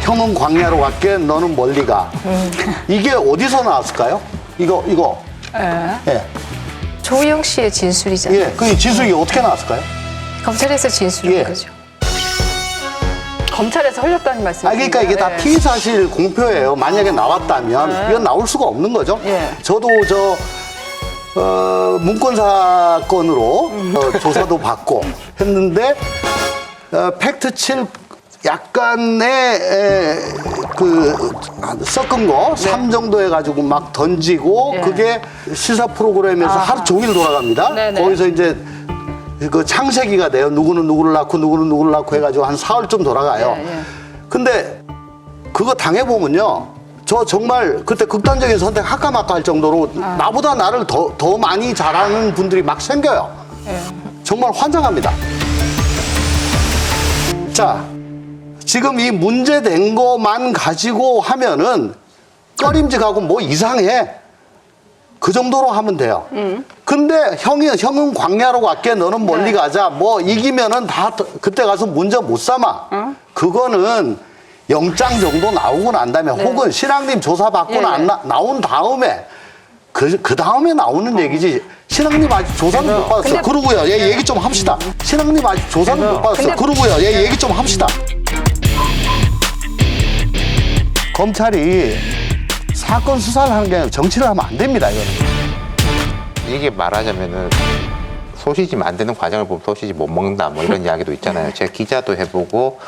형은 광야로 갈게, 너는 멀리 가. 이게 어디서 나왔을까요? 이거. 예. 조희영 씨의 진술이잖아요. 예. 그 진술이 어떻게 나왔을까요? 검찰에서 진술한 예. 거죠. 검찰에서 흘렸다는 말씀이신가요? 그러니까 이게 다 피의사실 공표예요. 만약에 나왔다면 이건 나올 수가 없는 거죠. 예. 저도 문건 사건으로 조사도 받고 했는데 팩트 칠 약간의 섞은 거 3 정도 해가지고 막 던지고 예. 그게 시사 프로그램에서 하루 종일 돌아갑니다. 네네. 거기서 이제 그 창세기가 돼요. 누구는 누구를 낳고 누구는 누구를 낳고 해가지고 한 사흘쯤 돌아가요. 예, 예. 근데 그거 당해보면요. 저 정말 그때 극단적인 선택 할까 말까 할 정도로 나보다 나를 더 많이 잘하는 분들이 막 생겨요. 정말 환장합니다. 자, 지금 이 문제된 거만 가지고 하면은 꺼림직하고 뭐 이상해. 그 정도로 하면 돼요. 근데 형은 광야로 갈게, 너는 멀리 가자. 뭐 이기면은 다 그때 가서 문제 못 삼아. 그거는 영장 정도 나오고 난 다음에 혹은 신앙님 조사받고 나온 다음에 그 다음에 나오는 얘기지. 신앙님 아직 조사는 못 받았어. 그러고요. 얘기 좀 합시다. 신앙님 아직 조사는 못 받았어. 그러고요. 얘기 좀 합시다. 검찰이 사건 수사를 하는 게 아니라 정치를 하면 안 됩니다, 이거는. 이게 말하자면은 소시지 만드는 과정을 보면 소시지 못 먹는다 뭐 이런 이야기도 있잖아요. 제가 기자도 해보고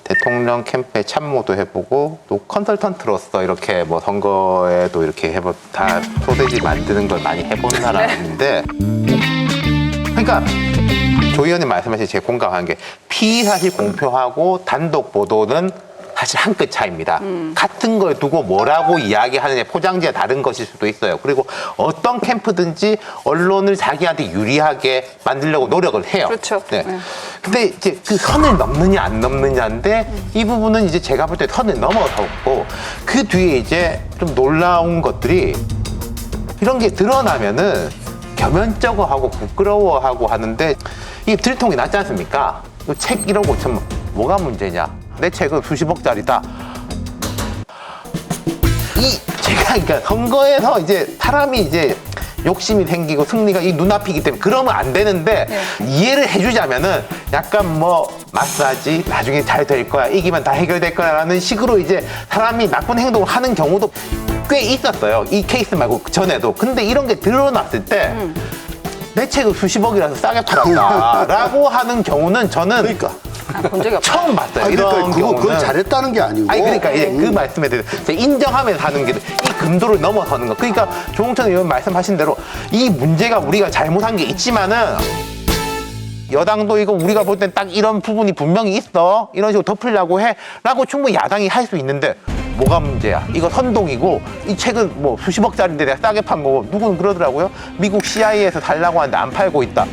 대통령 캠프에 참모도 해보고 또 컨설턴트로서 이렇게 뭐 선거에도 이렇게 다 소시지 만드는 걸 많이 해본 사람인데 그러니까 조 의원님 말씀하신 제 공감하는 게 피의사실 공표하고 단독 보도는 사실 한 끗 차이입니다. 같은 걸 두고 뭐라고 이야기하느냐 포장지가 다른 것일 수도 있어요. 그리고 어떤 캠프든지 언론을 자기한테 유리하게 만들려고 노력을 해요. 그렇죠. 네. 네. 근데 이제 그 선을 넘느냐 안 넘느냐인데 이 부분은 이제 제가 볼 때 선을 넘어섰고 그 뒤에 이제 좀 놀라운 것들이 이런 게 드러나면은 겸연쩍어하고 부끄러워하고 하는데 이게 들통이 났지 않습니까? 책 1억 5천만 뭐가 문제냐? 내 책은 수십억짜리다. 제가 그러니까 선거에서 이제 사람이 이제 욕심이 생기고 승리가 이 눈앞이기 때문에 그러면 안 되는데 이해를 해주자면은 약간 뭐 마사지 나중에 잘 될 거야 이기면 다 해결될 거야라는 식으로 이제 사람이 나쁜 행동을 하는 경우도 꽤 있었어요. 이 케이스 말고 전에도. 근데 이런 게 드러났을 때 내 책을 수십억이라서 싸게 팔았다라고 하는 경우는 저는 그러니까. 본 적이 없어요. 처음 봤어요. 그러니까 이런 경우는. 그걸 잘했다는 게 아니고. 아니 그러니까 이제 그 말씀에 대해서 인정하면서 하는 게 이 금도를 넘어서는 거. 그러니까 조홍천 의원 말씀하신 대로 이 문제가 우리가 잘못한 게 있지만은 여당도 이거 우리가 볼 땐 딱 이런 부분이 분명히 있어. 이런 식으로 덮으려고 해라고 충분히 야당이 할 수 있는데 뭐가 문제야? 이거 선동이고 이 책은 뭐 수십억짜리인데 내가 싸게 판 거고 누구는 그러더라고요. 미국 CIA에서 달라고 하는데 안 팔고 있다.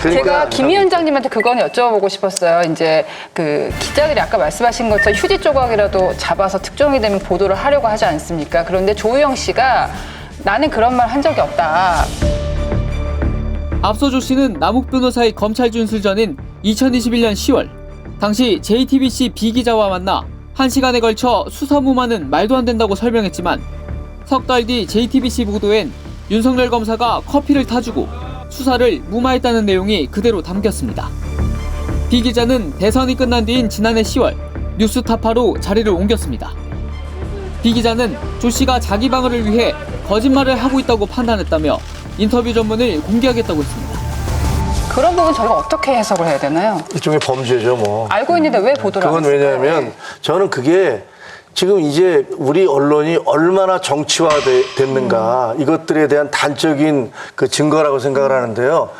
제가 김 위원장님한테 그거는 여쭤보고 싶었어요. 이제 그 기자들이 아까 말씀하신 것처럼 휴지 조각이라도 잡아서 특종이 되면 보도를 하려고 하지 않습니까? 그런데 조희영 씨가 나는 그런 말 한 적이 없다. 앞서 조 씨는 남욱 변호사의 검찰 진술 전인 2021년 10월 당시 JTBC B기자와 만나 1시간에 걸쳐 수사무마는 말도 안 된다고 설명했지만 석 달 뒤 JTBC 보도엔 윤석열 검사가 커피를 타주고 수사를 무마했다는 내용이 그대로 담겼습니다. 비 기자는 대선이 끝난 뒤인 지난해 10월 뉴스타파로 자리를 옮겼습니다. 비 기자는 조 씨가 자기 방어를 위해 거짓말을 하고 있다고 판단했다며 인터뷰 전문을 공개하겠다고 했습니다. 그런 부분 저희가 어떻게 해석을 해야 되나요? 일종의 범죄죠, 뭐. 알고 있는데 왜 보도를 안 그건 했을까요? 왜냐하면 저는 그게 지금 이제 우리 언론이 얼마나 정치화됐는가 이것들에 대한 단적인 그 증거라고 생각을 하는데요.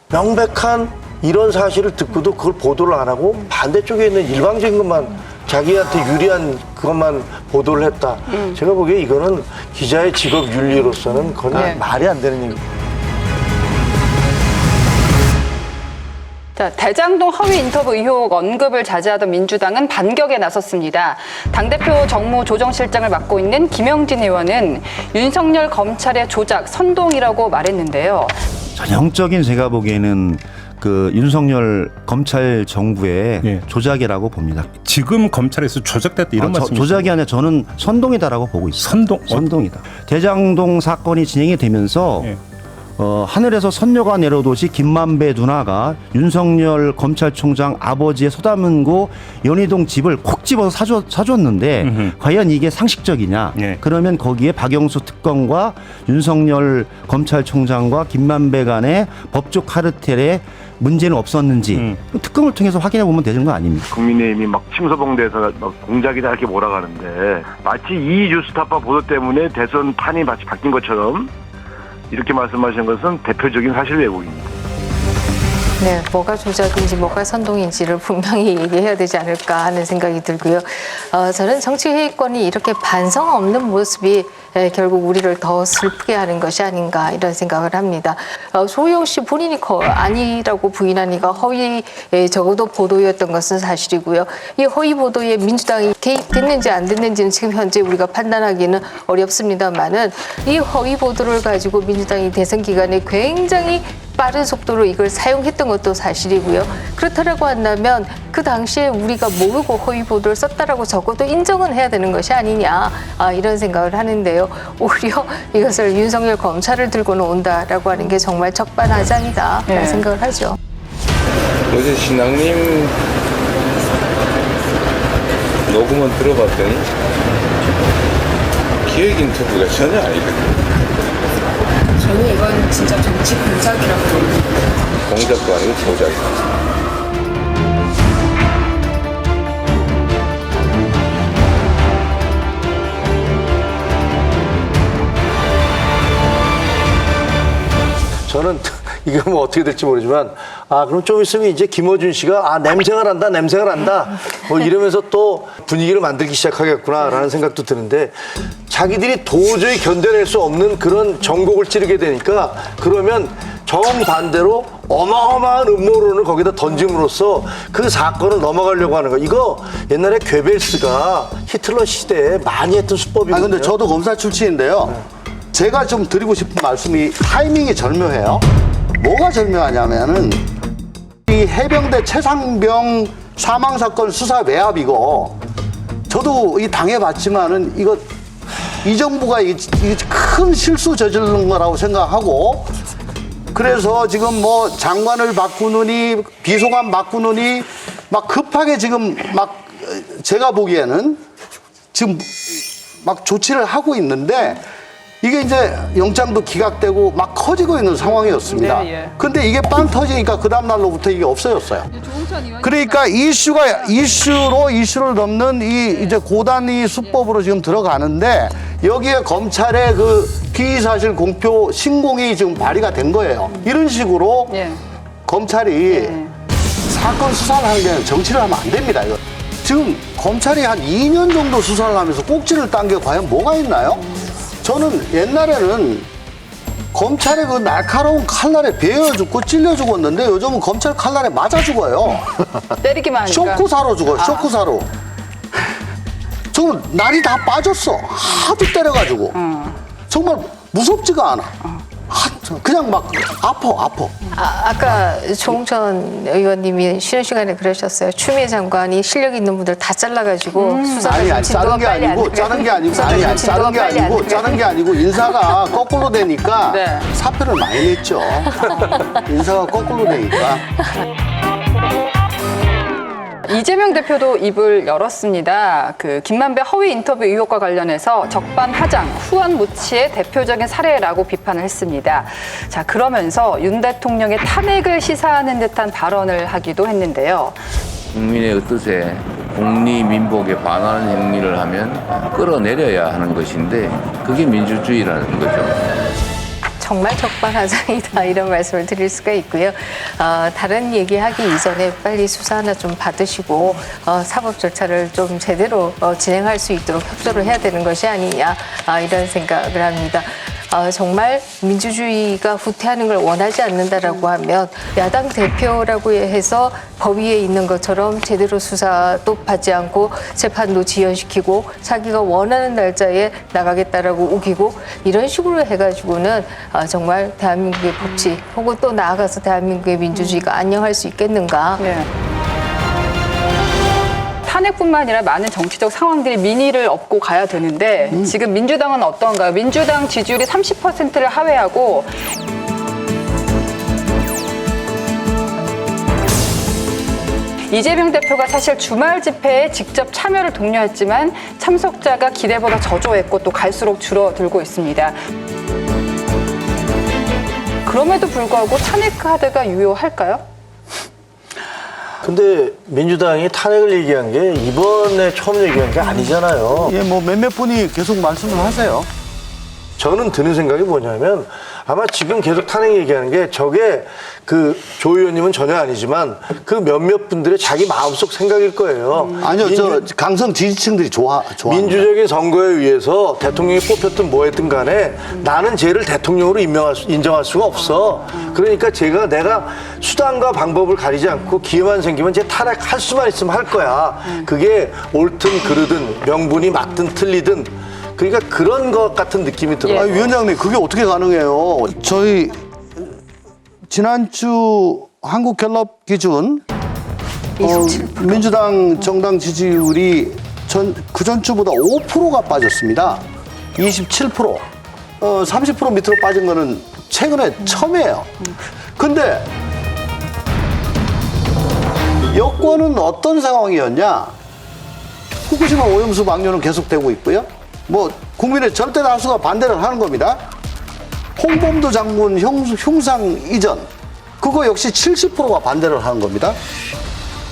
명백한 이런 사실을 듣고도 그걸 보도를 안 하고 반대쪽에 있는 일방적인 것만 자기한테 유리한 그것만 보도를 했다. 제가 보기에 이거는 기자의 직업 윤리로서는 그건 말이 안 되는 얘기입니다. 자, 대장동 허위 인터뷰 의혹 언급을 자제하던 민주당은 반격에 나섰습니다. 당대표 정무 조정실장을 맡고 있는 김영진 의원은 윤석열 검찰의 조작, 선동이라고 말했는데요. 전형적인 제가 보기에는 그 윤석열 검찰 정부의 예. 조작이라고 봅니다. 지금 검찰에서 조작됐다 이런 말씀이시죠? 조작이 아니라 저는 선동이다라고 보고 있습니다. 선동이다. 대장동 사건이 진행이 되면서 예. 하늘에서 선녀가 내려오듯이 김만배 누나가 윤석열 검찰총장 아버지의 서다문고 연희동 집을 콕 집어서 사줬는데 음흠. 과연 이게 상식적이냐? 예. 그러면 거기에 박영수 특검과 윤석열 검찰총장과 김만배 간의 법적 카르텔에 문제는 없었는지 특검을 통해서 확인해 보면 되는 거 아닙니까? 국민의힘이 막 침소봉대에서 막 공작이다 이렇게 몰아가는데 마치 이 뉴스타파 보도 때문에 대선 판이 마치 바뀐 것처럼 이렇게 말씀하시는 것은 대표적인 사실 왜곡입니다. 네, 뭐가 조작인지 뭐가 선동인지를 분명히 얘기해야 되지 않을까 하는 생각이 들고요. 저는 정치회의권이 이렇게 반성 없는 모습이 결국 우리를 더 슬프게 하는 것이 아닌가 이런 생각을 합니다. 조희영 씨 본인이 아니라고 부인하니까 허위 적어도 보도였던 것은 사실이고요. 이 허위 보도에 민주당이 개입됐는지 안 됐는지는 지금 현재 우리가 판단하기는 어렵습니다만은 이 허위 보도를 가지고 민주당이 대선 기간에 굉장히 빠른 속도로 이걸 사용했던 것도 사실이고요. 그렇다라고 한다면 그 당시에 우리가 모르고 허위 보도를 썼다라고 적어도 인정은 해야 되는 것이 아니냐 이런 생각을 하는데요. 오히려 이것을 윤석열 검찰을 들고는 온다라고 하는 게 정말 적반하장이다라는 생각을 하죠. 어제 신앙님 녹음은 들어봤더니 기획 인터뷰가 전혀 아니거든요. 저는 이건 진짜 정치 공작이라고 봅니다. 공작도 아니고 조작이다. 저는 이거 뭐 어떻게 될지 모르지만 그럼 좀 있으면 이제 김어준 씨가 냄새가 난다 뭐 이러면서 또 분위기를 만들기 시작하겠구나라는 생각도 드는데 자기들이 도저히 견뎌낼 수 없는 그런 정곡을 찌르게 되니까 그러면 정반대로 어마어마한 음모론을 거기다 던짐으로써 그 사건을 넘어가려고 하는 거. 이거 옛날에 괴벨스가 히틀러 시대에 많이 했던 수법이거든요. 근데 저도 검사 출신인데요. 제가 좀 드리고 싶은 말씀이 타이밍이 절묘해요. 뭐가 절묘하냐면은 이 해병대 최상병 사망 사건 수사 외압 저도 이 당해봤지만은 이 정부가 이게 큰 실수 저지른 거라고 생각하고 그래서 지금 뭐 장관을 바꾸느니 비서관 바꾸느니 막 급하게 지금 막 제가 보기에는 지금 막 조치를 하고 있는데 이게 이제 영장도 기각되고 막 커지고 있는 상황이었습니다. 근데 이게 빵 터지니까 그 다음날로부터 이게 없어졌어요. 그러니까 이슈를 넘는 이제 고단위 수법으로 지금 들어가는데 여기에 검찰의 그 피의사실 공표 신공이 지금 발의가 된 거예요. 이런 식으로 검찰이 사건 수사를 하는 게 정치를 하면 안 됩니다. 이거. 지금 검찰이 한 2년 정도 수사를 하면서 꼭지를 딴 게 과연 뭐가 있나요? 저는 옛날에는 검찰의 그 날카로운 칼날에 베어 죽고 찔려 죽었는데 요즘은 검찰 칼날에 맞아 죽어요. 때리기만 하니까. 쇼크사로 죽어요. 쇼크사로. 정말 날이 다 빠졌어. 하도 때려가지고. 정말 무섭지가 않아. 그냥 막 아파. 아까 조홍천 의원님이 쉬는 시간에 그러셨어요. 추미애 장관이 실력 있는 분들 다 잘라가지고 수사가 짜는 게 아니고 인사가 거꾸로 되니까 사표를 많이 냈죠. 인사가 거꾸로 되니까. 이재명 대표도 입을 열었습니다. 그 김만배 허위 인터뷰 의혹과 관련해서 적반하장, 후원무치의 대표적인 사례라고 비판을 했습니다. 자, 그러면서 윤 대통령의 탄핵을 시사하는 듯한 발언을 하기도 했는데요. 국민의 뜻에 공리민복에 반하는 행위를 하면 끌어내려야 하는 것인데 그게 민주주의라는 거죠. 정말 적반하장이다 이런 말씀을 드릴 수가 있고요. 다른 얘기하기 이전에 빨리 수사 하나 좀 받으시고 사법 절차를 좀 제대로 진행할 수 있도록 협조를 해야 되는 것이 아니냐 이런 생각을 합니다. 정말 민주주의가 후퇴하는 걸 원하지 않는다라고 하면 야당 대표라고 해서 법 위에 있는 것처럼 제대로 수사도 받지 않고 재판도 지연시키고 자기가 원하는 날짜에 나가겠다라고 우기고 이런 식으로 해가지고는 정말 대한민국의 법치 혹은 또 나아가서 대한민국의 민주주의가 안녕할 수 있겠는가. 네. 탄핵뿐만 아니라 많은 정치적 상황들이 민의를 업고 가야 되는데 지금 민주당은 어떤가요? 민주당 지지율이 30%를 하회하고 이재명 대표가 사실 주말 집회에 직접 참여를 독려했지만 참석자가 기대보다 저조했고 또 갈수록 줄어들고 있습니다. 그럼에도 불구하고 탄핵 카드가 유효할까요? 근데 민주당이 탄핵을 얘기한 게 이번에 처음 얘기한 게 아니잖아요. 예, 뭐 몇몇 분이 계속 말씀을 하세요. 저는 드는 생각이 뭐냐면 아마 지금 계속 탄핵 얘기하는 게 저게 그 조 의원님은 전혀 아니지만 그 몇몇 분들의 자기 마음속 생각일 거예요. 아니요, 저 강성 지지층들이 좋아. 민주적인 선거에 의해서 대통령이 뽑혔든 뭐 했든 간에 나는 쟤를 대통령으로 인정할 수가 없어. 그러니까 내가 수단과 방법을 가리지 않고 기회만 생기면 쟤 탄핵할 수만 있으면 할 거야. 그게 옳든 그르든 명분이 맞든 틀리든 그러니까 그런 것 같은 느낌이 들어요. 위원장님, 그게 어떻게 가능해요? 저희 지난주 한국갤럽 기준 27%. 민주당 정당 지지율이 그전 주보다 5%가 빠졌습니다. 27%. 30% 밑으로 빠진 거는 최근에 처음이에요. 근데 여권은 어떤 상황이었냐? 후쿠시마 오염수 방류는 계속되고 있고요. 뭐 국민의 절대 다수가 반대를 하는 겁니다. 홍범도 장군 흉상 이전 그거 역시 70%가 반대를 하는 겁니다.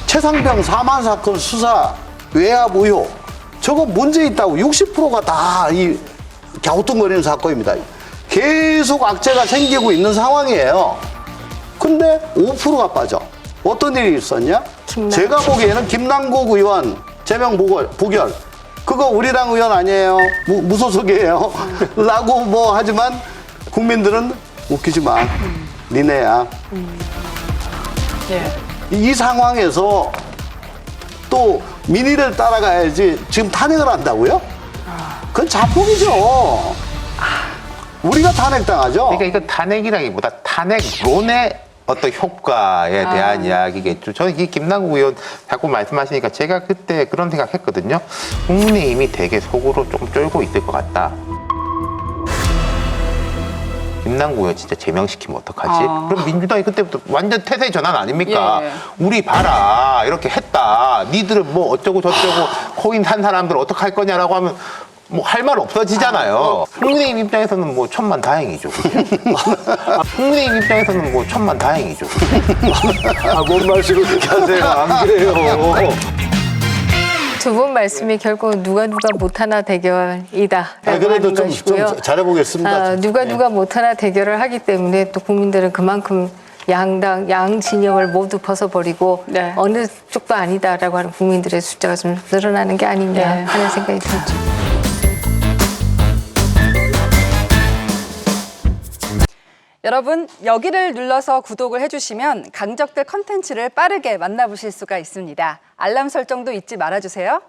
최상병 사망 사건 수사 외압 의혹 저거 문제 있다고 60%가 다 이 갸우뚱거리는 사건입니다. 계속 악재가 생기고 있는 상황이에요. 근데 5%가 빠져. 어떤 일이 있었냐? 제가 보기에는 김남국 의원 제명 부결 그거 우리 당 의원 아니에요. 무소속이에요. 라고 뭐 하지만 국민들은 웃기지 마. 니네야. 이 상황에서 또 민의를 따라가야지 지금 탄핵을 한다고요? 그건 자폭이죠. 우리가 탄핵당하죠. 그러니까 이건 탄핵이라기보다 탄핵론의 어떤 효과에 대한 이야기겠죠. 저는 이 김남국 의원 자꾸 말씀하시니까 제가 그때 그런 생각했거든요. 국민의힘이 되게 속으로 좀 쫄고 있을 것 같다. 김남국 의원 진짜 제명시키면 어떡하지? 그럼 민주당이 그때부터 완전 태세 전환 아닙니까? 예. 우리 봐라 이렇게 했다. 니들은 뭐 어쩌고 저쩌고 코인 산 사람들 어떡할 거냐라고 하면 뭐 할 말 없어지잖아요. 국민의힘 입장에서는 뭐 천만다행이죠. 국민의힘 입장에서는 뭐 천만다행이죠. 뭔 말씀을 그렇게 하세요? 안 그래요. 두 분 말씀이 결국 누가 못하나 대결이다. 그래도 좀 잘해보겠습니다. 누가 못하나 대결을 하기 때문에 또 국민들은 그만큼 양 진영을 모두 벗어버리고 네. 어느 쪽도 아니다라고 하는 국민들의 숫자가 좀 늘어나는 게 아니냐 하는 생각이 들죠. 여러분, 여기를 눌러서 구독을 해주시면 강적들 컨텐츠를 빠르게 만나보실 수가 있습니다. 알람 설정도 잊지 말아주세요.